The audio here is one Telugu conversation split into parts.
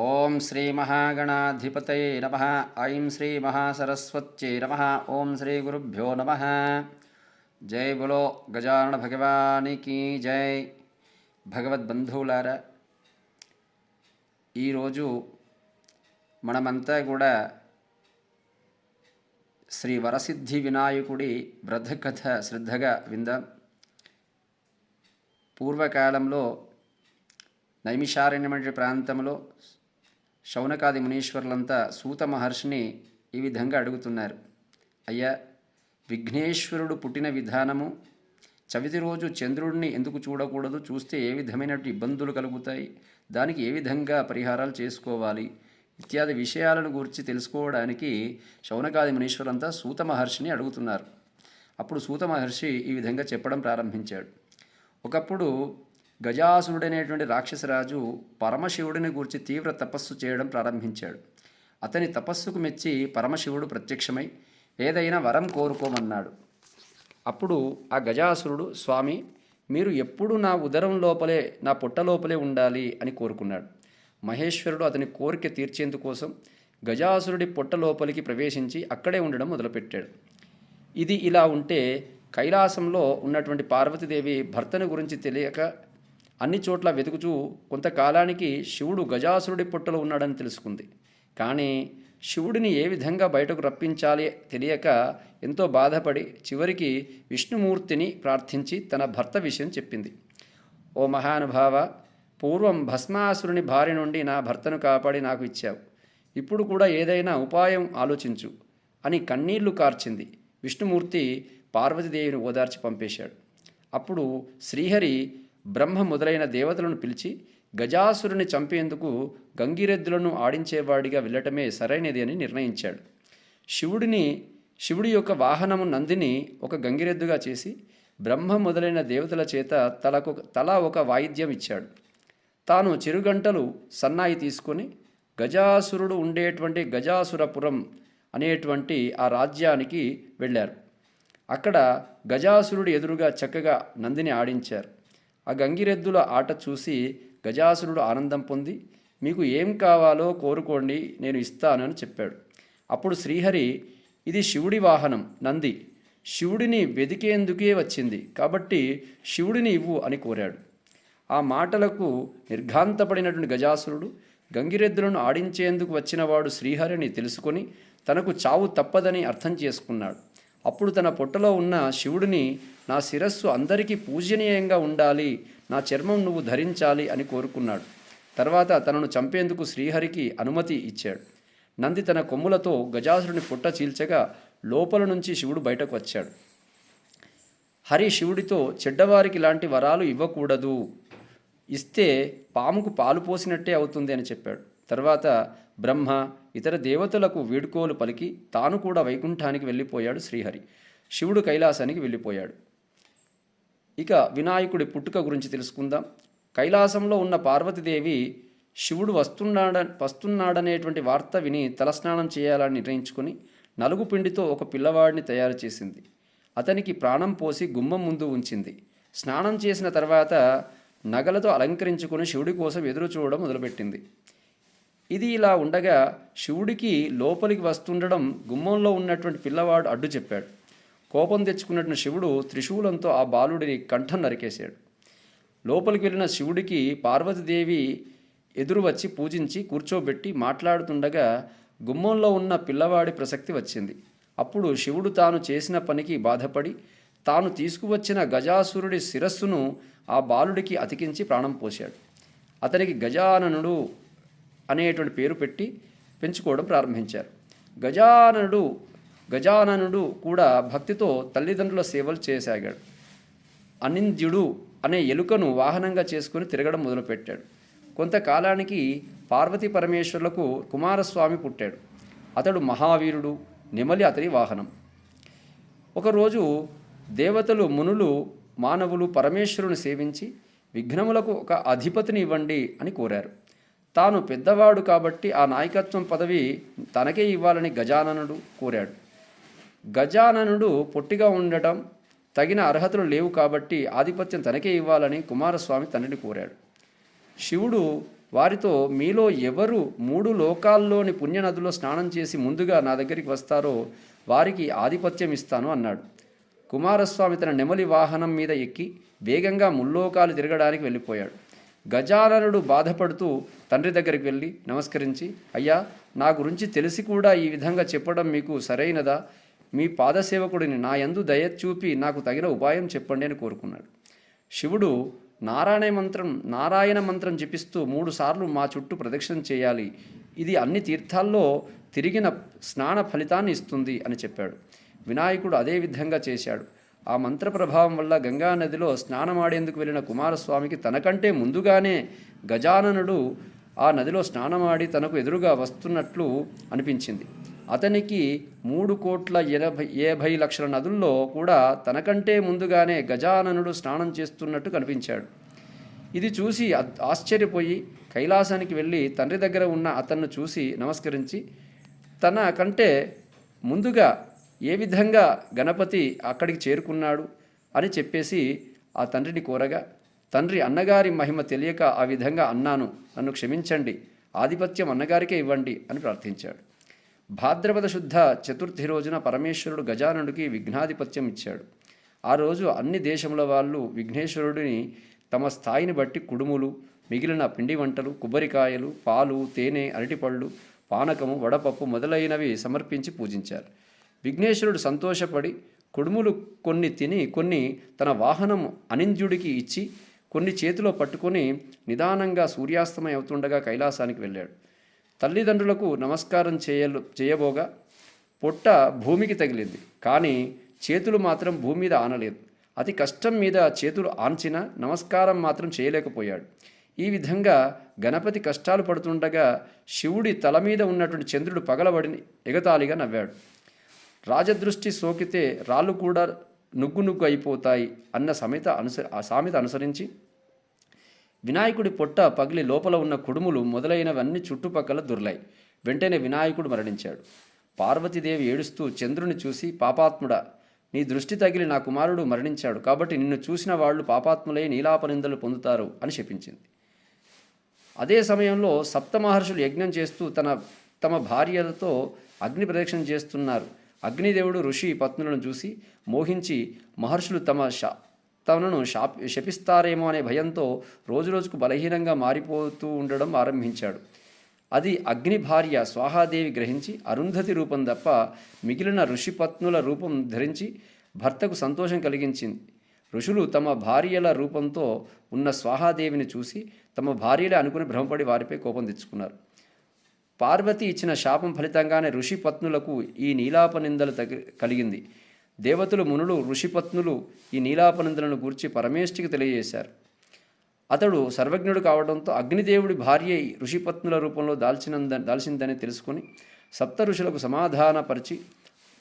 ఓం శ్రీ మహాగణాధిపతయే నమః. ఐం శ్రీ మహాసరస్వత్యై నమః. ఓం శ్రీ గురుభ్యో నమః. జై బులో గజానన భగవానికి జై. భగవద్బంధువులారా, ఈరోజు మనమంతా కూడా శ్రీ వరసిద్ధి వినాయకుడి వ్రతకథ శ్రద్ధగా విందాం. పూర్వకాలంలో నైమిషారణ్యమైన ప్రాంతంలో శౌనకాది మునీశ్వరులంతా సూత మహర్షిని ఈ విధంగా అడుగుతున్నారు. అయ్యా, విఘ్నేశ్వరుడు పుట్టిన విధానము, చవితి రోజు చంద్రుడిని ఎందుకు చూడకూడదు, చూస్తే ఏ విధమైన ఇబ్బందులు కలుగుతాయి, దానికి ఏ విధంగా పరిహారాలు చేసుకోవాలి ఇత్యాది విషయాలను గురించి తెలుసుకోవడానికి శౌనకాది మునీశ్వరులంతా సూత మహర్షిని అడుగుతున్నారు. అప్పుడు సూత మహర్షి ఈ విధంగా చెప్పడం ప్రారంభించాడు. ఒకప్పుడు గజాసురుడనేటువంటి రాక్షసరాజు పరమశివుడిని గురించి తీవ్ర తపస్సు చేయడం ప్రారంభించాడు. అతని తపస్సుకు మెచ్చి పరమశివుడు ప్రత్యక్షమై ఏదైనా వరం కోరుకోమన్నాడు. అప్పుడు ఆ గజాసురుడు, స్వామి, మీరు ఎప్పుడు నా ఉదరం లోపలే, నా పొట్ట లోపలే ఉండాలి అని కోరుకున్నాడు. మహేశ్వరుడు అతని కోరిక తీర్చేందుకోసం గజాసురుడి పొట్ట లోపలికి ప్రవేశించి అక్కడే ఉండడం మొదలుపెట్టాడు. ఇది ఇలా ఉంటే కైలాసంలో ఉన్నటువంటి పార్వతీదేవి భర్తను గురించి తెలియక అన్ని చోట్ల వెతుకుచూ కొంతకాలానికి శివుడు గజాసురుడి పొట్టలో ఉన్నాడని తెలుసుకుంది. కానీ శివుడిని ఏ విధంగా బయటకు రప్పించాలి తెలియక ఎంతో బాధపడి చివరికి విష్ణుమూర్తిని ప్రార్థించి తన భర్త విషయం చెప్పింది. ఓ మహానుభావ, పూర్వం భస్మాసురుని భార్య నుండి నా భర్తను కాపాడి నాకు ఇచ్చావు. ఇప్పుడు కూడా ఏదైనా ఉపాయం ఆలోచించు అని కన్నీళ్లు కార్చింది. విష్ణుమూర్తి పార్వతీదేవిని ఓదార్చి పంపేశాడు. అప్పుడు శ్రీహరి బ్రహ్మ మొదలైన దేవతలను పిలిచి గజాసురుని చంపేందుకు గంగిరెద్దులను ఆడించేవాడిగా వెళ్ళటమే సరైనది అని నిర్ణయించాడు. శివుడి యొక్క వాహనము నందిని ఒక గంగిరెద్దుగా చేసి బ్రహ్మ మొదలైన దేవతల చేత తలా ఒక వాయిద్యం ఇచ్చాడు. తాను చిరుగంటలు సన్నాయి తీసుకొని గజాసురుడు ఉండేటువంటి గజాసురపురం అనేటువంటి ఆ రాజ్యానికి వెళ్ళారు. అక్కడ గజాసురుడు ఎదురుగా చక్కగా నందిని ఆడించారు. ఆ గంగిరెద్దుల ఆట చూసి గజాసురుడు ఆనందం పొంది, మీకు ఏం కావాలో కోరుకోండి, నేను ఇస్తానని చెప్పాడు. అప్పుడు శ్రీహరి, ఇది శివుడి వాహనం నంది, శివుడిని వెదికేందుకే వచ్చింది, కాబట్టి శివుడిని ఇవ్వు అని కోరాడు. ఆ మాటలకు నిర్ఘాంతపడినటువంటి గజాసురుడు గంగిరెద్దులను ఆడించేందుకు వచ్చినవాడు శ్రీహరిని తెలుసుకొని తనకు చావు తప్పదని అర్థం చేసుకున్నాడు. అప్పుడు తన పొట్టలో ఉన్న శివుడిని, నా శిరస్సు అందరికీ పూజనీయంగా ఉండాలి, నా చర్మం నువ్వు ధరించాలి అని కోరుకున్నాడు. తర్వాత తనను చంపేందుకు శ్రీహరికి అనుమతి ఇచ్చాడు. నంది తన కొమ్ములతో గజాసురుని పొట్ట చీల్చగా లోపల నుంచి శివుడు బయటకు వచ్చాడు. హరి శివుడితో, చెడ్డవారికి ఇలాంటి వరాలు ఇవ్వకూడదు, ఇస్తే పాముకు పాలు పోసినట్టే అవుతుంది అని చెప్పాడు. తర్వాత బ్రహ్మ ఇతర దేవతలకు వీడ్కోలు పలికి తాను కూడా వైకుంఠానికి వెళ్ళిపోయాడు శ్రీహరి. శివుడు కైలాసానికి వెళ్ళిపోయాడు. ఇక వినాయకుడి పుట్టుక గురించి తెలుసుకుందాం. కైలాసంలో ఉన్న పార్వతీదేవి శివుడు వస్తున్నాడనేటువంటి వార్త విని తలస్నానం చేయాలని నిర్ణయించుకొని నలుగు పిండితో ఒక పిల్లవాడిని తయారు చేసింది. అతనికి ప్రాణం పోసి గుమ్మం ముందు ఉంచింది. స్నానం చేసిన తర్వాత నగలతో అలంకరించుకొని శివుడి కోసం ఎదురు చూడడం మొదలుపెట్టింది. ఇది ఇలా ఉండగా శివుడికి లోపలికి వస్తుండడం గుమ్మంలో ఉన్నటువంటి పిల్లవాడు అడ్డు చెప్పాడు. కోపం తెచ్చుకున్నటువంటి శివుడు త్రిశూలంతో ఆ బాలుడిని కంఠం నరికేశాడు. లోపలికి వెళ్ళిన శివుడికి పార్వతీదేవి ఎదురు వచ్చి పూజించి కూర్చోబెట్టి మాట్లాడుతుండగా గుమ్మంలో ఉన్న పిల్లవాడి ప్రసక్తి వచ్చింది. అప్పుడు శివుడు తాను చేసిన పనికి బాధపడి తాను తీసుకువచ్చిన గజాసురుడి శిరస్సును ఆ బాలుడికి అతికించి ప్రాణం పోశాడు. అతనికి గజాననుడు అనేటువంటి పేరు పెట్టి పెంచుకోవడం ప్రారంభించారు. గజాననుడు కూడా భక్తితో తల్లిదండ్రుల సేవలు చేయసాగాడు. అనింద్యుడు అనే ఎలుకను వాహనంగా చేసుకుని తిరగడం మొదలుపెట్టాడు. కొంతకాలానికి పార్వతీ పరమేశ్వరులకు కుమారస్వామి పుట్టాడు. అతడు మహావీరుడు, నెమలి అతని వాహనం. ఒకరోజు దేవతలు, మునులు, మానవులు పరమేశ్వరుని సేవించి విఘ్నములకు ఒక అధిపతిని ఇవ్వండి అని కోరారు. తాను పెద్దవాడు కాబట్టి ఆ నాయకత్వం పదవి తనకే ఇవ్వాలని గజాననుడు కోరాడు. గజాననుడు పొట్టిగా ఉండటం, తగిన అర్హతలు లేవు కాబట్టి ఆధిపత్యం తనకే ఇవ్వాలని కుమారస్వామి తండ్రిని కోరాడు. శివుడు వారితో, మీలో ఎవరు 3 లోకాల్లోని పుణ్యనదిలో స్నానం చేసి ముందుగా నా దగ్గరికి వస్తారో వారికి ఆధిపత్యం ఇస్తాను అన్నాడు. కుమారస్వామి తన నెమలి వాహనం మీద ఎక్కి వేగంగా ముల్లోకాలు తిరగడానికి వెళ్ళిపోయాడు. గజాననుడు బాధపడుతూ తండ్రి దగ్గరికి వెళ్ళి నమస్కరించి, అయ్యా, నా గురించి తెలిసి కూడా ఈ విధంగా చెప్పడం మీకు సరైనదా? మీ పాదసేవకుడిని నా యందు దయ చూపి నాకు తగిన ఉపాయం చెప్పండి అని కోరుకున్నాడు. శివుడు నారాయణ మంత్రం జపిస్తూ 3 సార్లు మా చుట్టూ ప్రదక్షిణ చేయాలి, ఇది అన్ని తీర్థాల్లో తిరిగిన స్నాన ఫలితాన్ని ఇస్తుంది అని చెప్పాడు. వినాయకుడు అదే విధంగా చేశాడు. ఆ మంత్ర ప్రభావం వల్ల గంగా నదిలో స్నానమాడేందుకు వెళ్ళిన కుమారస్వామికి తనకంటే ముందుగానే గజాననుడు ఆ నదిలో స్నానమాడి తనకు ఎదురుగా వస్తున్నట్లు అనిపించింది. అతనికి 3,70,00,000 నదుల్లో కూడా తనకంటే ముందుగానే గజాననుడు స్నానం చేస్తున్నట్టు కనిపించాడు. ఇది చూసి ఆశ్చర్యపోయి కైలాసానికి వెళ్ళి తండ్రి దగ్గర ఉన్న అతన్ను చూసి నమస్కరించి, తన కంటే ముందుగా ఏ విధంగా గణపతి అక్కడికి చేరుకున్నాడు అని చెప్పేసి ఆ తండ్రిని కోరగా, తండ్రి, అన్నగారి మహిమ తెలియక ఆ విధంగా అన్నాను, నన్ను క్షమించండి, ఆధిపత్యం అన్నగారికే ఇవ్వండి అని ప్రార్థించాడు. భాద్రపద శుద్ధ చతుర్థి రోజున పరమేశ్వరుడు గజాననుడికి విఘ్నాధిపత్యం ఇచ్చాడు. ఆ రోజు అన్ని దేశముల వాళ్ళు విఘ్నేశ్వరుడిని తమ స్థాయిని బట్టి కుడుములు, మిగిలిన పిండి వంటలు, కొబ్బరికాయలు, పాలు, తేనె, అరటిపళ్ళు, పానకము, వడపప్పు మొదలైనవి సమర్పించి పూజించారు. విఘ్నేశ్వరుడు సంతోషపడి కుడుములు కొన్ని తిని కొన్ని తన వాహనం అనింద్యుడికి ఇచ్చి కొన్ని చేతిలో పట్టుకొని నిదానంగా సూర్యాస్తమయం అవుతుండగా కైలాసానికి వెళ్ళాడు. తల్లిదండ్రులకు నమస్కారం చేయబోగా పొట్ట భూమికి తగిలింది, కానీ చేతులు మాత్రం భూమి మీద ఆనలేదు. అతి కష్టం మీద చేతులు ఆంచిన నమస్కారం మాత్రం చేయలేకపోయాడు. ఈ విధంగా గణపతి కష్టాలు పడుతుండగా శివుడి తల మీద ఉన్నటువంటి చంద్రుడు పగలబడి ఎగతాళిగా నవ్వాడు. రాజదృష్టి సోకితే రాళ్ళు కూడా నుగ్గు అయిపోతాయి అన్న సామెత అనుసరించి వినాయకుడి పొట్ట పగిలి లోపల ఉన్న కుడుములు మొదలైనవన్నీ చుట్టుపక్కల దొర్లాయి. వెంటనే వినాయకుడు మరణించాడు. పార్వతీదేవి ఏడుస్తూ చంద్రుని చూసి, పాపాత్ముడా, నీ దృష్టి తగిలి నా కుమారుడు మరణించాడు, కాబట్టి నిన్ను చూసిన వాళ్ళు పాపాత్ములై నీలాపనిందలు పొందుతారు అని శపించింది. అదే సమయంలో సప్తమహర్షులు యజ్ఞం చేస్తూ తమ భార్యలతో అగ్ని ప్రదక్షిణ చేస్తున్నారు. అగ్నిదేవుడు ఋషి పత్నులను చూసి మోహించి మహర్షులు తనను శపిస్తారేమో అనే భయంతో రోజురోజుకు బలహీనంగా మారిపోతూ ఉండడం ఆరంభించాడు. అది అగ్ని భార్య స్వాహాదేవి గ్రహించి అరుంధతి రూపం తప్ప మిగిలిన ఋషిపత్నుల రూపం ధరించి భర్తకు సంతోషం కలిగించింది. ఋషులు తమ భార్యల రూపంతో ఉన్న స్వాహాదేవిని చూసి తమ భార్యలే అనుకుని భ్రమపడి వారిపై కోపం తెచ్చుకున్నారు. పార్వతి ఇచ్చిన శాపం ఫలితంగానే ఋషిపత్నులకు ఈ నీలాపనిందలు కలిగింది. దేవతలు, మునులు, ఋషిపత్నులు ఈ నీలాపనిందలను గూర్చి పరమేష్ఠికి తెలియజేశారు. అతడు సర్వజ్ఞుడు కావడంతో అగ్నిదేవుడి భార్య ఋషిపత్నుల రూపంలో దాల్చిందని తెలుసుకొని సప్త ఋషులకు సమాధానపరిచి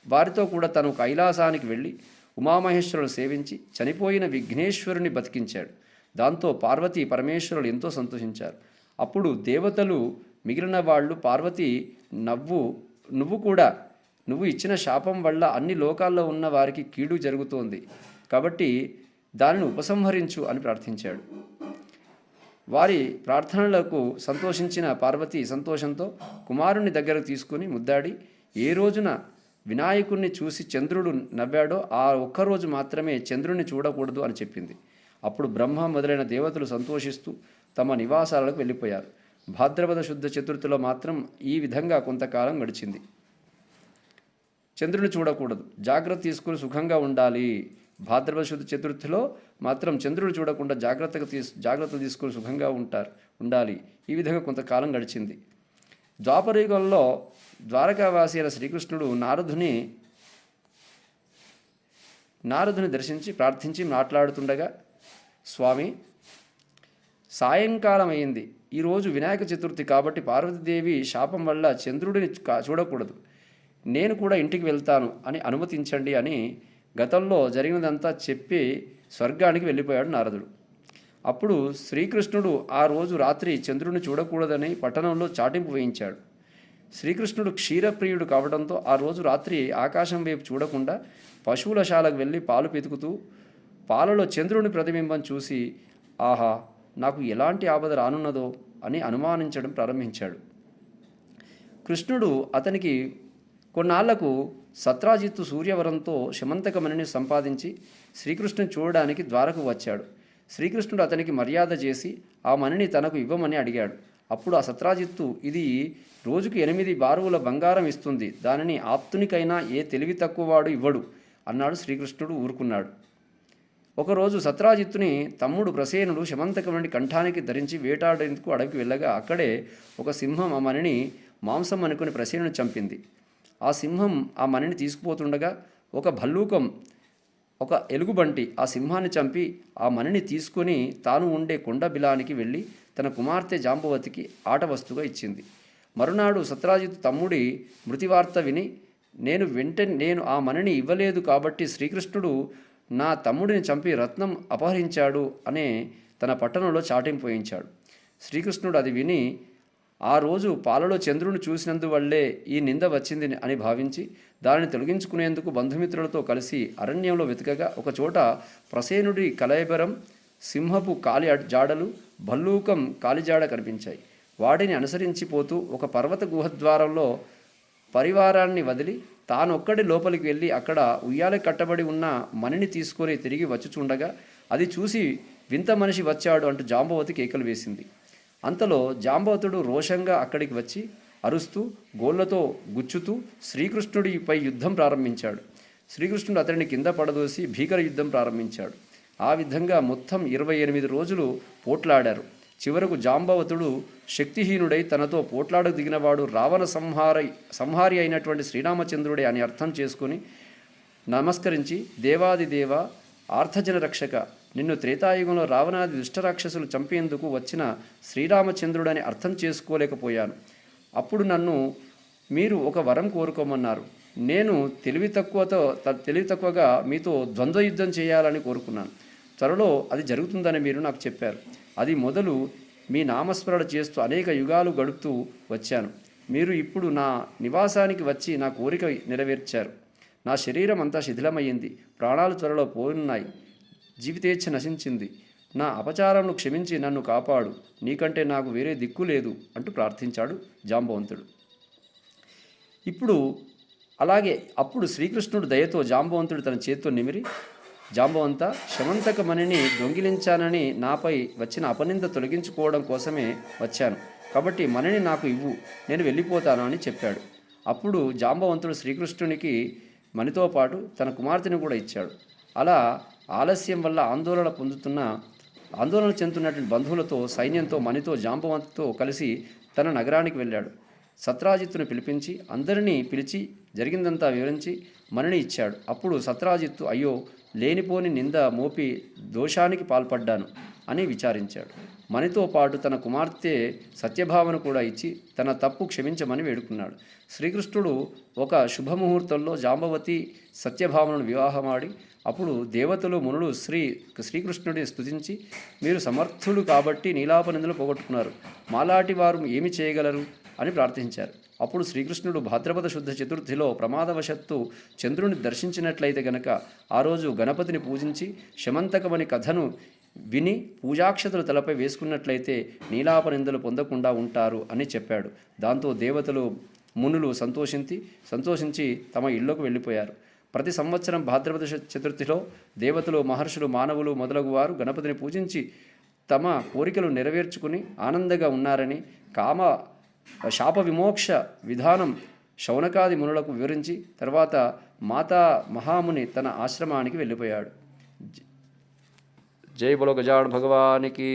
వారితో కూడా తను కైలాసానికి వెళ్ళి ఉమామహేశ్వరులను సేవించి చనిపోయిన విఘ్నేశ్వరుని బతికించాడు. దాంతో పార్వతీ పరమేశ్వరులు ఎంతో సంతోషించారు. అప్పుడు దేవతలు మిగిలిన వాళ్ళు, పార్వతి, నువ్వు ఇచ్చిన శాపం వల్ల అన్ని లోకాల్లో ఉన్న వారికి కీడు జరుగుతోంది, కాబట్టి దానిని ఉపసంహరించు అని ప్రార్థించాడు. వారి ప్రార్థనలకు సంతోషించిన పార్వతి సంతోషంతో కుమారుని దగ్గరకు తీసుకుని ముద్దాడి, ఏ రోజున వినాయకుణ్ణి చూసి చంద్రుడు నవ్వాడో ఆ ఒక్కరోజు మాత్రమే చంద్రుడిని చూడకూడదు అని చెప్పింది. అప్పుడు బ్రహ్మ మొదలైన దేవతలు సంతోషిస్తూ తమ నివాసాలకు వెళ్ళిపోయారు. భాద్రపద శుద్ధ చతుర్థిలో మాత్రం ఈ విధంగా కొంతకాలం గడిచింది. చంద్రుని చూడకూడదు, జాగ్రత్త తీసుకుని సుఖంగా ఉండాలి. భాద్రపద శుద్ధ చతుర్థిలో మాత్రం చంద్రుడు చూడకుండా జాగ్రత్త తీసుకుని సుఖంగా ఉండాలి. ఈ విధంగా కొంతకాలం గడిచింది. ద్వాపరయుగంలో ద్వారకావాసి అయిన శ్రీకృష్ణుడు నారదుని దర్శించి ప్రార్థించి మాట్లాడుతుండగా, స్వామి, సాయంకాలం అయింది, ఈరోజు వినాయక చతుర్థి కాబట్టి పార్వతీదేవి శాపం వల్ల చంద్రుడిని చూడకూడదు, నేను కూడా ఇంటికి వెళ్తాను అని అనుమతించండి అని గతంలో జరిగినదంతా చెప్పి స్వర్గానికి వెళ్ళిపోయాడు నారదుడు. అప్పుడు శ్రీకృష్ణుడు ఆ రోజు రాత్రి చంద్రుడిని చూడకూడదని పట్టణంలో చాటింపు వేయించాడు. శ్రీకృష్ణుడు క్షీరప్రియుడు కావడంతో ఆ రోజు రాత్రి ఆకాశం వైపు చూడకుండా పశువుల శాలకు వెళ్ళి పాలు పితుకుతూ పాలలో చంద్రుని ప్రతిబింబం చూసి, ఆహా, నాకు ఎలాంటి ఆపద రానున్నదో అని అనుమానించడం ప్రారంభించాడు. కృష్ణుడు అతనికి కొన్నాళ్లకు సత్రాజిత్తు సూర్యవరంతో శమంతకమణిని సంపాదించి శ్రీకృష్ణుని చూడడానికి ద్వారకు వచ్చాడు. శ్రీకృష్ణుడు అతనికి మర్యాద చేసి ఆ మణిని తనకు ఇవ్వమని అడిగాడు. అప్పుడు ఆ సత్రాజిత్తు, ఇది రోజుకు 8 బారువుల బంగారం ఇస్తుంది, దానిని ఆప్తునికైనా ఏ తెలివి తక్కువవాడు ఇవ్వడు అన్నాడు. శ్రీకృష్ణుడు ఊరుకున్నాడు. ఒకరోజు సత్రాజిత్తుని తమ్ముడు ప్రసేనుడు శమంతకమణి కంఠానికి ధరించి వేటాడేందుకు అడవికి వెళ్ళగా అక్కడే ఒక సింహం ఆ మణిని మాంసం అనుకుని ప్రసేనుని చంపింది. ఆ సింహం ఆ మణిని తీసుకుపోతుండగా ఒక భల్లూకం, ఒక ఎలుగుబంటి ఆ సింహాన్ని చంపి ఆ మణిని తీసుకొని తాను ఉండే కొండ బిలానికి వెళ్ళి తన కుమార్తె జాంబవతికి ఆట వస్తుగా ఇచ్చింది. మరునాడు సత్రాజిత్తు తమ్ముడి మృతివార్త విని నేను ఆ మణిని ఇవ్వలేదు కాబట్టి శ్రీకృష్ణుడు నా తమ్ముడిని చంపి రత్నం అపహరించాడు అనే తన పట్టణంలో చాటింపోయించాడు. శ్రీకృష్ణుడు అది విని ఆ రోజు పాలలో చంద్రుని చూసినందువల్లే ఈ నింద వచ్చింది అని భావించి దానిని తొలగించుకునేందుకు బంధుమిత్రులతో కలిసి అరణ్యంలో వెతకగా ఒకచోట ప్రసేనుడి కలయబరం, సింహపు కాలి జాడలు, భల్లూకం కాలిజాడ కనిపించాయి. వాటిని అనుసరించిపోతూ ఒక పర్వత గుహద్వారంలో పరివారాన్ని వదిలి తానొక్కడి లోపలికి వెళ్ళి అక్కడ ఉయ్యాల కట్టబడి ఉన్న మణిని తీసుకొని తిరిగి వచ్చుచుండగా అది చూసి వింత మనిషి వచ్చాడు అంటూ జాంబవతి కేకలు వేసింది. అంతలో జాంబవతుడు రోషంగా అక్కడికి వచ్చి అరుస్తూ గోళ్లతో గుచ్చుతూ శ్రీకృష్ణుడిపై యుద్ధం ప్రారంభించాడు. శ్రీకృష్ణుడు అతడిని కింద పడదోసి భీకర యుద్ధం ప్రారంభించాడు. ఆ విధంగా మొత్తం 28 రోజులు పోట్లాడారు. చివరకు జాంబవతుడు శక్తిహీనుడై తనతో పోట్లాడకు దిగినవాడు రావణ సంహారి అయినటువంటి శ్రీరామచంద్రుడే అని అర్థం చేసుకుని నమస్కరించి, దేవాదిదేవ, ఆర్ధజన రక్షక, నిన్ను త్రేతాయుగంలో రావణాది దుష్టరాక్షసులు చంపేందుకు వచ్చిన శ్రీరామచంద్రుడని అర్థం చేసుకోలేకపోయాను. అప్పుడు నన్ను మీరు ఒక వరం కోరుకోమన్నారు. నేను తెలివి తక్కువగా మీతో ద్వంద్వ యుద్ధం చేయాలని కోరుకున్నాను. త్వరలో అది జరుగుతుందని మీరు నాకు చెప్పారు. అది మొదలు మీ నామస్మరణ చేస్తూ అనేక యుగాలు గడుపుతూ వచ్చాను. మీరు ఇప్పుడు నా నివాసానికి వచ్చి నా కోరిక నెరవేర్చారు. నా శరీరం అంతా శిథిలమయ్యింది, ప్రాణాలు త్వరలో పోనున్నాయి, జీవితేచ్ఛ నశించింది. నా అపచారంను క్షమించి నన్ను కాపాడు, నీకంటే నాకు వేరే దిక్కు లేదు అంటూ ప్రార్థించాడు జాంబవంతుడు. అప్పుడు శ్రీకృష్ణుడు దయతో జాంబవంతుడు తన చేత్తో నిమిరి, జాంబవంత, శమంతకమణిని దొంగిలించానని నాపై వచ్చిన అపనింద తొలగించుకోవడం కోసమే వచ్చాను, కాబట్టి మణిని నాకు ఇవ్వు, నేను వెళ్ళిపోతాను అని చెప్పాడు. అప్పుడు జాంబవంతుడు శ్రీకృష్ణునికి మణితో పాటు తన కుమార్తెను కూడా ఇచ్చాడు. అలా ఆలస్యం వల్ల ఆందోళన చెందుతున్నటువంటి బంధువులతో, సైన్యంతో, మణితో, జాంబవంతుతో కలిసి తన నగరానికి వెళ్ళాడు. సత్రాజిత్తును పిలిపించి అందరినీ పిలిచి జరిగిందంతా వివరించి మణిని ఇచ్చాడు. అప్పుడు సత్రాజిత్తు, అయ్యో, లేనిపోని నింద మోపి దోషానికి పాల్పడ్డాను అని విచారించాడు. మణితో పాటు తన కుమార్తె సత్యభామను కూడా ఇచ్చి తన తప్పు క్షమించమని వేడుకున్నాడు. శ్రీకృష్ణుడు ఒక శుభముహూర్తంలో జాంబవతి సత్యభామను వివాహమాడి అప్పుడు దేవతలు, మునులు శ్రీకృష్ణుడిని స్తుతించి, మీరు సమర్థుడు కాబట్టి నీలాపనిందలు పోగొట్టుకున్నారు, మాలాటి వారు ఏమి చేయగలరు అని ప్రార్థించారు. అప్పుడు శ్రీకృష్ణుడు భాద్రపద శుద్ధ చతుర్థిలో ప్రమాదవశత్తు చంద్రుని దర్శించినట్లయితే గనక ఆ రోజు గణపతిని పూజించి శమంతకమణి కథను విని పూజాక్షతలు తలపై వేసుకున్నట్లయితే నీలాపనిందలు పొందకుండా ఉంటారు అని చెప్పాడు. దాంతో దేవతలు, మునులు సంతోషించి తమ ఇళ్లకు వెళ్ళిపోయారు. ప్రతి సంవత్సరం భాద్రపద చతుర్థిలో దేవతలు, మహర్షులు, మానవులు మొదలగు వారు గణపతిని పూజించి తమ కోరికలు నెరవేర్చుకుని ఆనందంగా ఉన్నారని శాప విమోక్ష విధానం శౌనకాది మునులకు వివరించి తర్వాత మాతా మహాముని తన ఆశ్రమానికి వెళ్ళిపోయాడు. జై బలో గజానన భగవానికి.